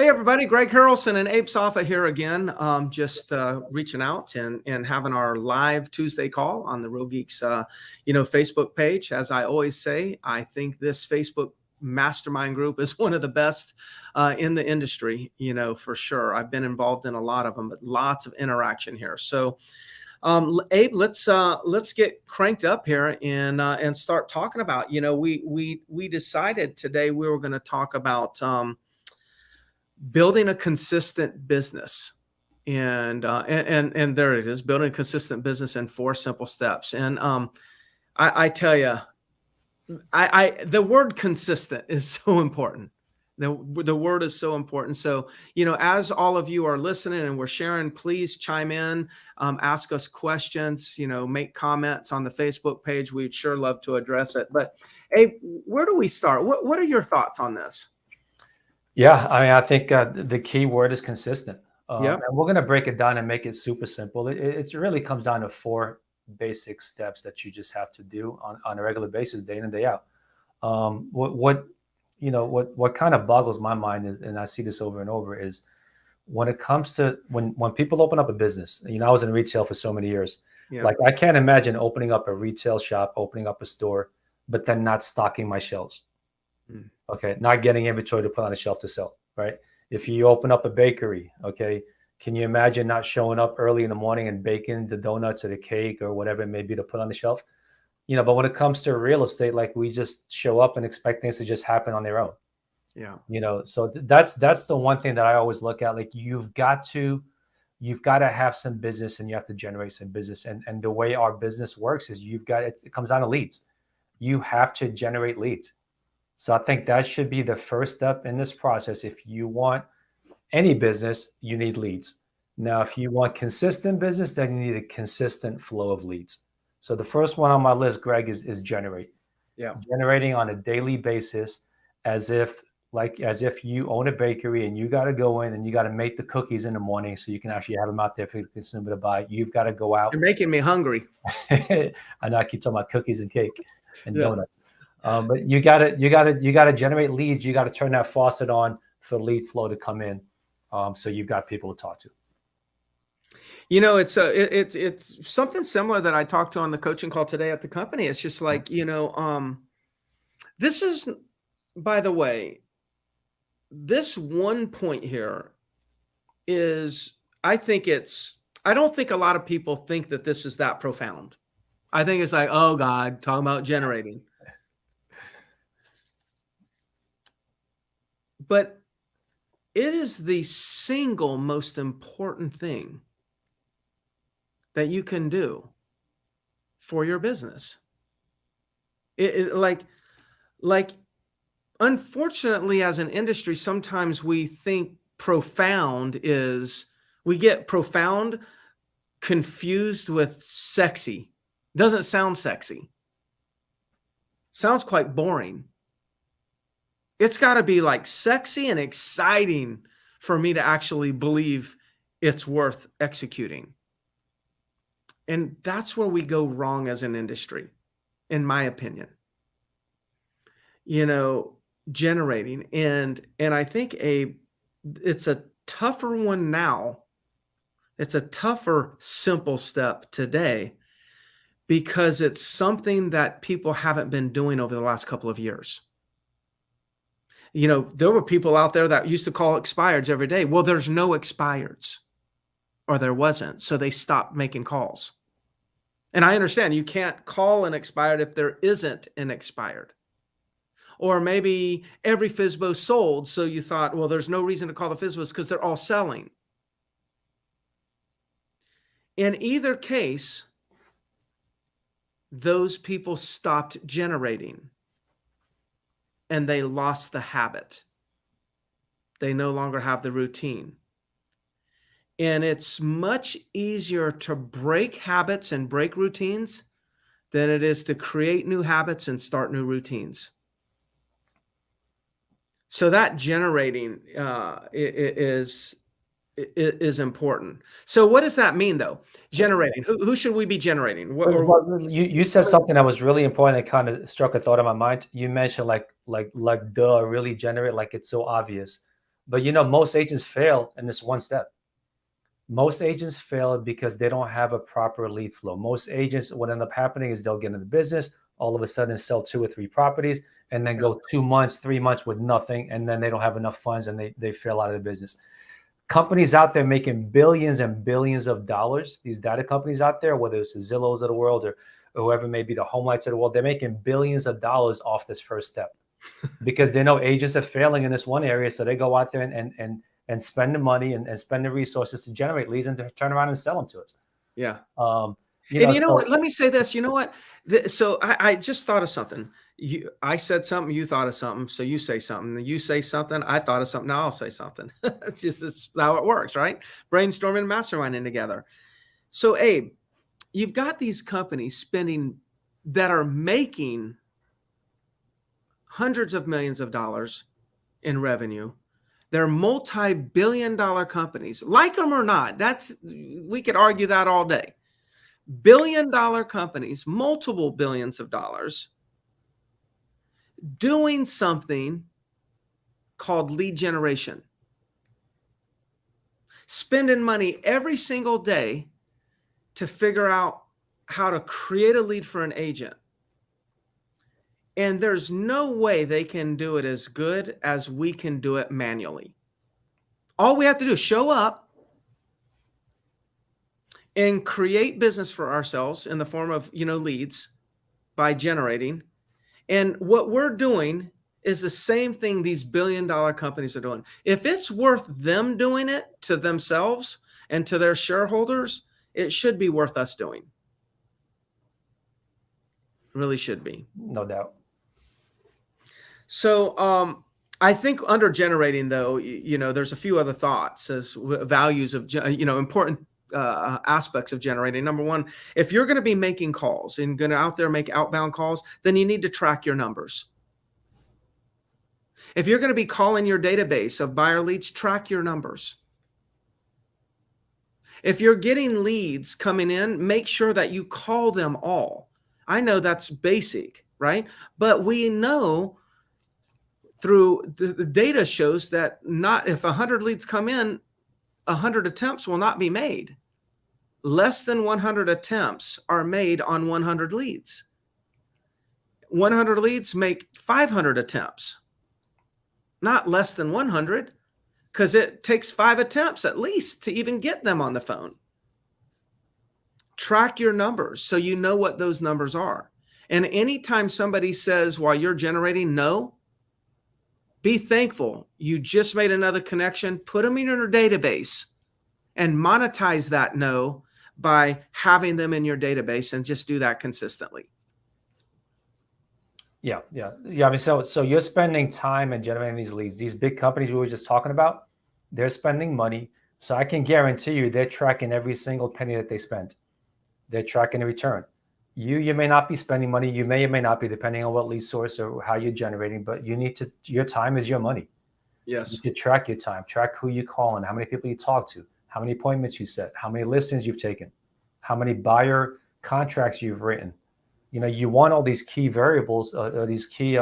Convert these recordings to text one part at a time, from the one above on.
Hey everybody, Greg Harrelson and Abe Safa here again. Just reaching out and having our live Tuesday call on the Real Geeks, Facebook page. As I always say, I think this Facebook mastermind group is one of the best in the industry. For sure. I've been involved in a lot of them, but lots of interaction here. So, Abe, let's get cranked up here and start talking about. We decided today we were going to talk about. Building a consistent business, and there it is, building a consistent business in 4 simple steps. And I tell you, the word consistent is so important. The word is so important. So, as all of you are listening and we're sharing, please chime in, ask us questions, make comments on the Facebook page. We'd sure love to address it. But hey, where do we start? What are your thoughts on this? Yeah, I think the key word is consistent. Yeah. And we're going to break it down and make it super simple. It really comes down to 4 basic steps that you just have to do on a regular basis, day in and day out. What kind of boggles my mind is, and I see this over and over, is when it comes to when people open up a business. I was in retail for so many years. Yeah. Like, I can't imagine opening up a retail shop, opening up a store, but then not stocking my shelves. Okay, not getting inventory to put on a shelf to sell, right? If you open up a bakery, okay, can you imagine not showing up early in the morning and baking the donuts or the cake or whatever it may be to put on the shelf? But when it comes to real estate, like, we just show up and expect things to just happen on their own. Yeah. So that's the one thing that I always look at. Like, you've got to have some business, and you have to generate some business. And the way our business works is it comes down to leads. You have to generate leads. So I think that should be the first step in this process. If you want any business, you need leads. Now, if you want consistent business, then you need a consistent flow of leads. So the first one on my list, Greg, is generate. Yeah. Generating on a daily basis, as if you own a bakery and you got to go in and you got to make the cookies in the morning so you can actually have them out there for the consumer to buy. You've got to go out. You're making me hungry. I know I keep talking about cookies and cake and donuts. But you gotta generate leads. You got to turn that faucet on for lead flow to come in, so you've got people to talk to. It's something similar that I talked to on the coaching call today at the company. It's just like, this is, by the way, this one point here is, I don't think a lot of people think that this is that profound. I think it's like, oh God, talking about generating. But it is the single most important thing that you can do for your business. Unfortunately, as an industry, sometimes we think we get profound confused with sexy. Doesn't sound sexy. Sounds quite boring. It's got to be like sexy and exciting for me to actually believe it's worth executing. And that's where we go wrong as an industry, in my opinion. Generating. And I think it's a tougher one now. It's a tougher, simple step today because it's something that people haven't been doing over the last couple of years. There were people out there that used to call expireds every day. Well, there's no expireds, or there wasn't. So they stopped making calls. And I understand you can't call an expired if there isn't an expired. Or maybe every FSBO sold. So you thought, well, there's no reason to call the FSBOs because they're all selling. In either case, those people stopped generating. And they lost the habit. They no longer have the routine. And it's much easier to break habits and break routines than it is to create new habits and start new routines. So that generating is important. So what does that mean, though? Generating. Who should we be generating? You said something that was really important that kind of struck a thought in my mind. You mentioned like duh, really generate, like it's so obvious. But most agents fail in this one step. Most agents fail because they don't have a proper lead flow. Most agents, what end up happening is they'll get into business, all of a sudden sell 2 or 3 properties, and then go 2 months, 3 months with nothing, and then they don't have enough funds and they fail out of the business. Companies out there making billions and billions of dollars, these data companies out there, whether it's the Zillows of the world or whoever may be the home lights of the world, they're making billions of dollars off this first step because they know agents are failing in this one area. So they go out there and spend the money and spend the resources to generate leads and to turn around and sell them to us. Yeah. And you know what? Let me say this. You know what? So I just thought of something. I said something, you thought of something. So you say something, you say something, I thought of something, now I'll say something. It's how it works, right? Brainstorming and masterminding together. So Abe, you've got these companies spending that are making hundreds of millions of dollars in revenue. They're multi-billion-dollar companies, like them or not. We could argue that all day. Billion-dollar companies, multiple billions of dollars, doing something called lead generation, spending money every single day to figure out how to create a lead for an agent. And there's no way they can do it as good as we can do it manually. All we have to do is show up and create business for ourselves in the form of, leads by generating. And what we're doing is the same thing these billion-dollar companies are doing. If it's worth them doing it to themselves and to their shareholders, it should be worth us doing. It really should be. No doubt. So I think under generating, though, there's a few other thoughts as values of, important aspects of generating. Number one, if you're going to be making calls and going to out there make outbound calls, then you need to track your numbers. If you're going to be calling your database of buyer leads, track your numbers. If you're getting leads coming in, make sure that you call them all. I know that's basic, right? But we know through the data shows that not if 100 leads come in, 100 attempts will not be made. Less than 100 attempts are made on 100 leads. 100 leads make 500 attempts, not less than 100, because it takes 5 attempts at least to even get them on the phone. Track your numbers so you know what those numbers are. And anytime somebody says while you're generating no, be thankful. You just made another connection, put them in your database and monetize that no by having them in your database, and just do that consistently. Yeah. I mean, so you're spending time and generating these leads. These big companies we were just talking about, they're spending money. So I can guarantee you they're tracking every single penny that they spend. They're tracking the return. You may not be spending money. You may or may not be, depending on what lead source or how you're generating, but your time is your money. Yes. You should track your time, track who you call in, how many people you talk to, how many appointments you set, how many listings you've taken, how many buyer contracts you've written. You want all these key variables, these key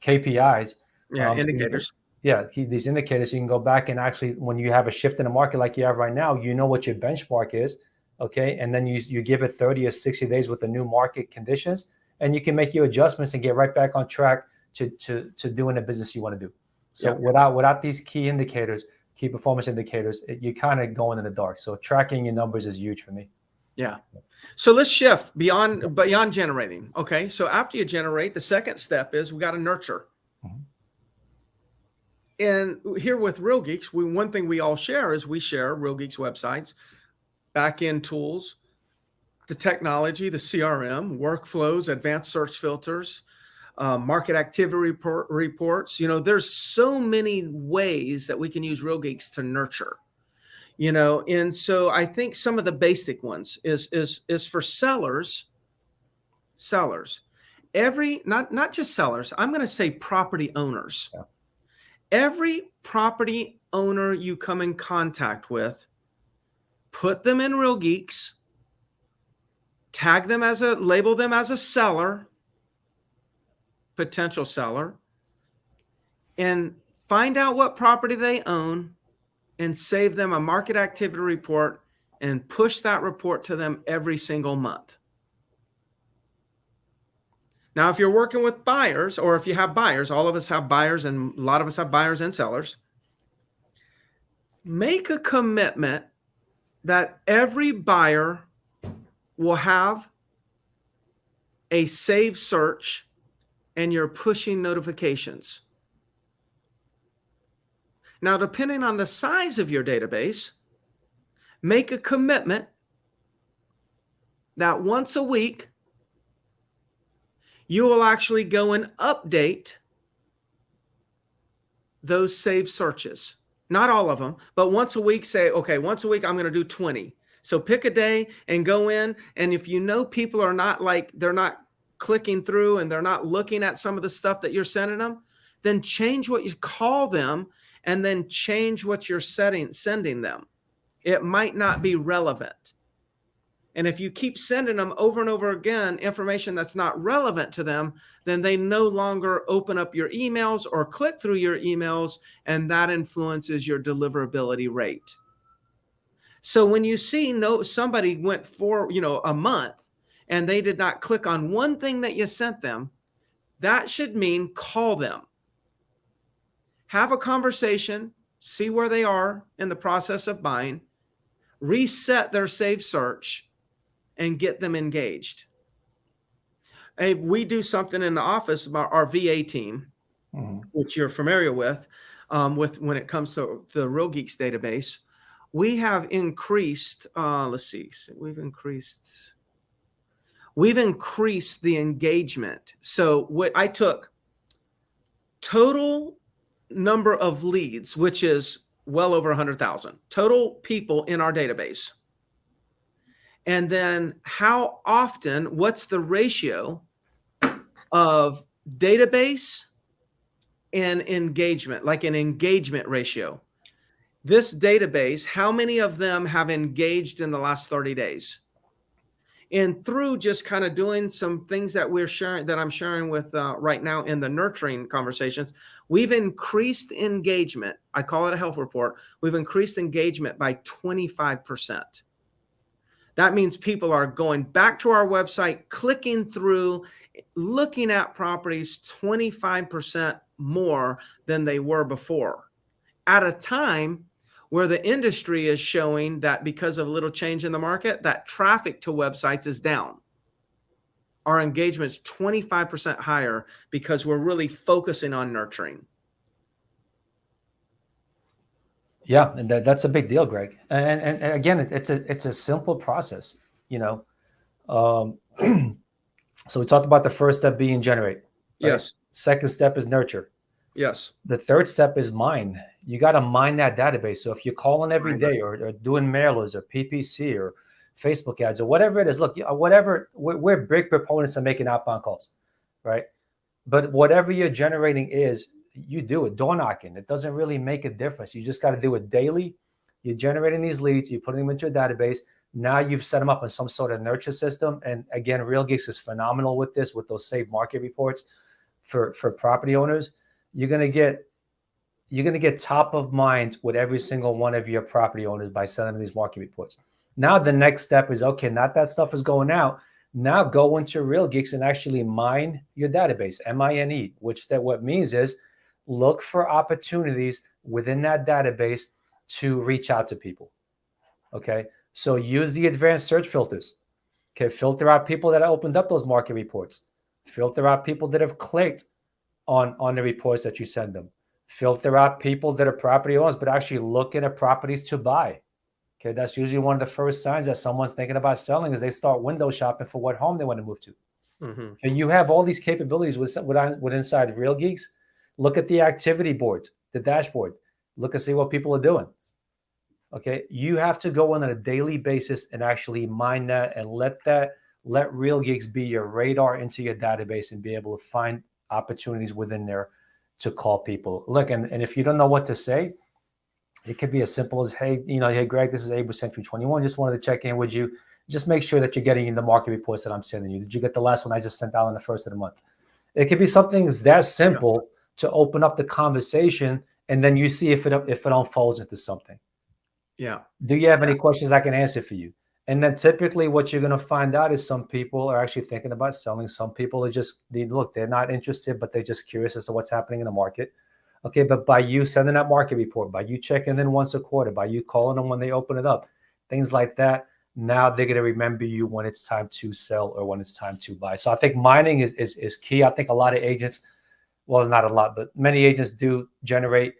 KPIs. Yeah, indicators. These indicators. You can go back and actually, when you have a shift in the market like you have right now, you know what your benchmark is, okay? And then you give it 30 or 60 days with the new market conditions, and you can make your adjustments and get right back on track to doing the business you want to do. So without these key indicators, key performance indicators, you're kind of going in the dark. So tracking your numbers is huge for me. Yeah. So let's shift beyond generating. Okay. So after you generate, the second step is we got to nurture. Mm-hmm. And here with Real Geeks, one thing we all share is we share Real Geeks websites, back-end tools, the technology, the CRM, workflows, advanced search filters, market activity reports. There's so many ways that we can use Real Geeks to nurture. And so I think some of the basic ones is for sellers, not just sellers, I'm going to say property owners. Yeah. Every property owner you come in contact with, put them in Real Geeks, label them as a seller, potential seller, and find out what property they own and save them a market activity report and push that report to them every single month. Now, if you're working with buyers, or if you have buyers, all of us have buyers and a lot of us have buyers and sellers, make a commitment that every buyer will have a save search and you're pushing notifications. Now, depending on the size of your database, make a commitment that once a week, you will actually go and update those saved searches. Not all of them, but once a week, say, okay, once a week, I'm going to do 20. So pick a day and go in. And if you know people are not they're not clicking through and they're not looking at some of the stuff that you're sending them, then change what you call them and then change what you're sending them. It might not be relevant. And if you keep sending them over and over again information that's not relevant to them, then they no longer open up your emails or click through your emails, and that influences your deliverability rate. So when you see somebody went for a month and they did not click on one thing that you sent them, that should mean call them. Have a conversation, see where they are in the process of buying, reset their save search, and get them engaged. We do something in the office about our VA team, which you're familiar with when it comes to the Real Geeks database. We have increased, we've increased the engagement. So what I took total number of leads, which is well over 100,000 total people in our database. And then how often, what's the ratio of database and engagement, like an engagement ratio? This database, how many of them have engaged in the last 30 days? And through just kind of doing some things that I'm sharing with right now in the nurturing conversations, we've increased engagement. I call it a health report. We've increased engagement by 25%. That means people are going back to our website, clicking through, looking at properties 25% more than they were before, at a time where the industry is showing that because of a little change in the market, that traffic to websites is down. Our engagement is 25% higher because we're really focusing on nurturing. Yeah, and that's a big deal, Greg. And again, it's a simple process, So we talked about the first step being generate. Right? Yes. Second step is nurture. Yes. The third step is mine. You got to mine that database. So if you're calling every day or doing mailers or PPC or Facebook ads or whatever it is, look, we're big proponents of making outbound calls, right? But whatever you're generating you do it. Door knocking. It doesn't really make a difference. You just got to do it daily. You're generating these leads. You're putting them into your database. Now you've set them up in some sort of nurture system. And again, Real Geeks is phenomenal with this, with those saved market reports for property owners. You're gonna get top of mind with every single one of your property owners by sending them these market reports. Now the next step is, okay, not that stuff is going out. Now go into Real Geeks and actually mine your database, MINE, what means is look for opportunities within that database to reach out to people. Okay, so use the advanced search filters. Okay, filter out people that opened up those market reports. Filter out people that have clicked on the reports that you send them. Filter out people that are property owners, but actually looking at properties to buy. Okay, that's usually one of the first signs that someone's thinking about selling is they start window shopping for what home they want to move to. Mm-hmm. And you have all these capabilities with inside Real Geeks. Look at the activity board, the dashboard. Look and see what people are doing. Okay, you have to go on a daily basis and actually mine that and let Real Geeks be your radar into your database and be able to find opportunities within there to call people. Look, and if you don't know what to say, it could be as simple as, hey, hey, Greg, this is Abe with Century 21. Just wanted to check in with you. Just make sure that you're getting the market reports that I'm sending you. Did you get the last one I just sent out on the first of the month? It could be something that simple to open up the conversation and then you see if it unfolds into something. Yeah. Do you have any questions I can answer for you? And then typically what you're going to find out is some people are actually thinking about selling. Some people are just, they're not interested, but they're just curious as to what's happening in the market. Okay, but by you sending that market report, by you checking in once a quarter, by you calling them when they open it up, things like that, now they're going to remember you when it's time to sell or when it's time to buy. So I think mining is key. I think a lot of agents, well, not a lot, but many agents do generate,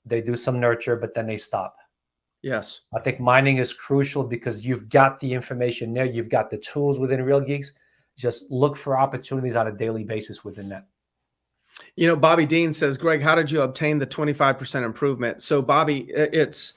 they do some nurture, but then they stop. Yes. I think mining is crucial because you've got the information there. You've got the tools within Real Geeks. Just look for opportunities on a daily basis within that. You know, Bobby Dean says, Greg, how did you obtain the 25% improvement? So Bobby, it's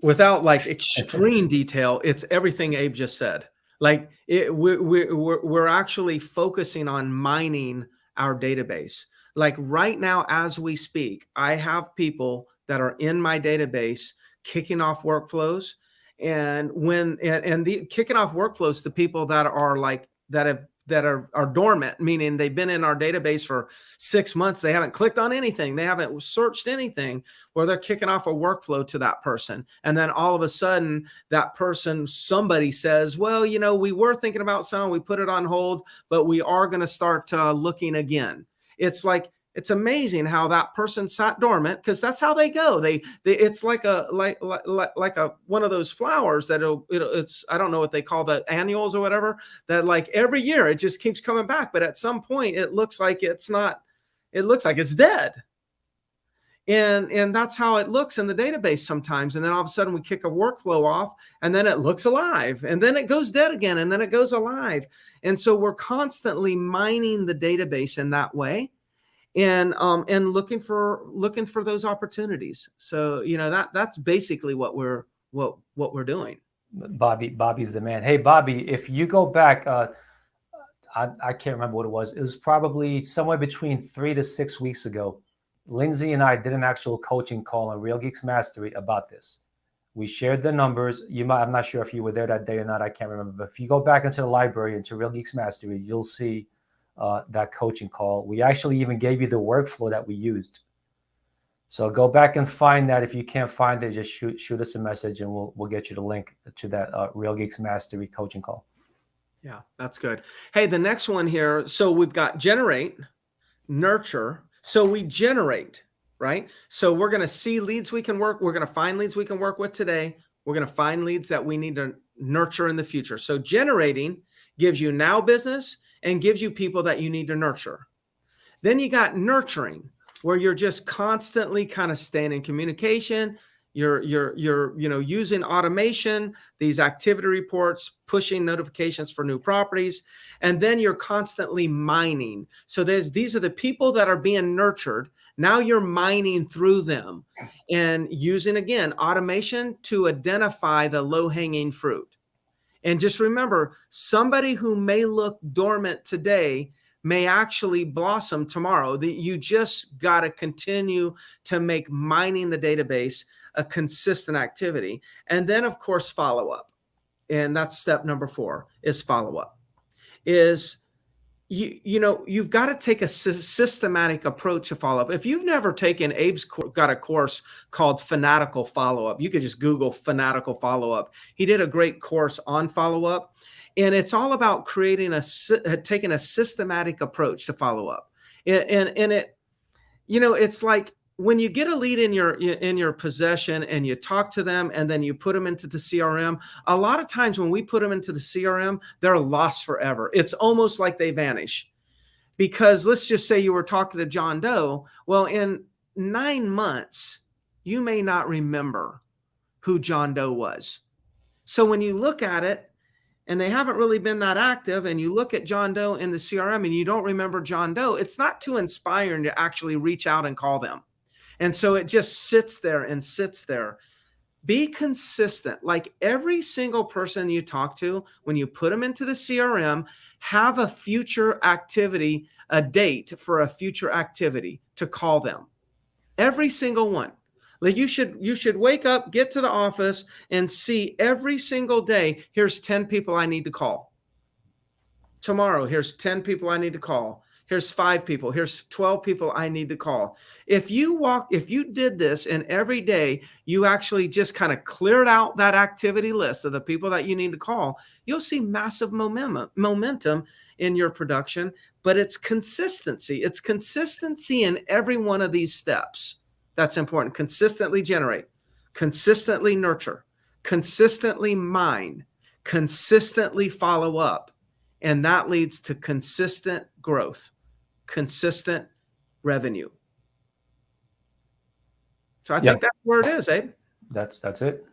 without like extreme detail, it's everything Abe just said. Like we're actually focusing on mining our database. Like right now, as we speak, I have people that are in my database kicking off workflows, and the kicking off workflows to people that are like that are dormant, meaning they've been in our database for 6 months, they haven't clicked on anything, they haven't searched anything, where they're kicking off a workflow to that person, and then all of a sudden that person, somebody says, well, you know, we were thinking about selling, we put it on hold, but we are going to start looking again. It's like, it's amazing how that person sat dormant, because that's how they go. They it's like a one of those flowers that it's, I don't know what they call the annuals or whatever, that like every year it just keeps coming back, but at some point it looks like it's not, it looks like it's dead. And that's how it looks in the database sometimes. And then all of a sudden we kick a workflow off, and then it looks alive, and then it goes dead again, and then it goes alive. And so we're constantly mining the database in that way, and looking for those opportunities. So, you know, that's basically what we're doing. Bobby's the man. Hey, Bobby, if you go back, I can't remember what it was. It was probably somewhere between 3 to 6 weeks ago. Lindsay and I did an actual coaching call on Real Geeks Mastery about this. We shared the numbers. I'm not sure if you were there that day or not. I can't remember. But if you go back into the library, into Real Geeks Mastery, you'll see that coaching call. We actually even gave you the workflow that we used. So go back and find that. If you can't find it, just shoot us a message, and we'll get you the link to that Real Geeks Mastery coaching call. Yeah, that's good. Hey, the next one here. So we've got generate, nurture. So we generate, right? So we're going to see leads we can work. We're going to find leads we can work with today. We're going to find leads that we need to nurture in the future. So generating gives you now business and gives you people that you need to nurture. Then you got nurturing, where you're just constantly kind of staying in communication. You're using automation, these activity reports, pushing notifications for new properties, and then you're constantly mining. So these are the people that are being nurtured. Now you're mining through them and using, again, automation to identify the low-hanging fruit. And just remember, somebody who may look dormant today may actually blossom tomorrow. You just got to continue to make mining the database a consistent activity. And then, of course, follow up. And that's step number 4, is follow up. You've got to take a systematic approach to follow up. If you've never taken, Abe's got a course called Fanatical Follow-Up. You could just Google Fanatical Follow-Up. He did a great course on follow-up, and it's all about taking a systematic approach to follow-up. It's like when you get a lead in your possession and you talk to them and then you put them into the CRM, a lot of times when we put them into the CRM, they're lost forever. It's almost like they vanish, because let's just say you were talking to John Doe. Well, in 9 months, you may not remember who John Doe was. So when you look at it and they haven't really been that active, and you look at John Doe in the CRM and you don't remember John Doe, it's not too inspiring to actually reach out and call them. And so it just sits there and sits there. Be consistent. Like every single person you talk to, when you put them into the CRM, have a future activity, a date for a future activity to call them. Every single one. Like you should wake up, get to the office, and see every single day, here's 10 people I need to call. Tomorrow, here's 10 people I need to call. Here's 5 people. Here's 12 people I need to call. If you did this and every day you actually just kind of cleared out that activity list of the people that you need to call, you'll see massive momentum in your production. But it's consistency. It's consistency in every one of these steps. That's important. Consistently generate, consistently nurture, consistently mine, consistently follow up. And that leads to consistent growth, consistent revenue. So I think that's where it is, Abe. That's it.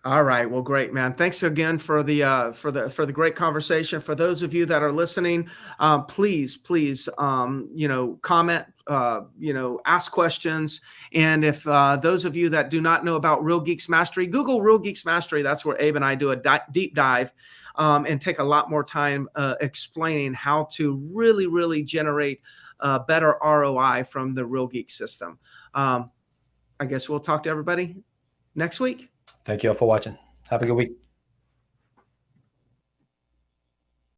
All right. Well, great, man. Thanks again for the great conversation. For those of you that are listening, please, comment, ask questions. And if those of you that do not know about Real Geeks Mastery, Google Real Geeks Mastery. That's where Abe and I do a deep dive and take a lot more time explaining how to really, really generate better ROI from the Real Geek system. I guess we'll talk to everybody next week. Thank you all for watching. Have a good week.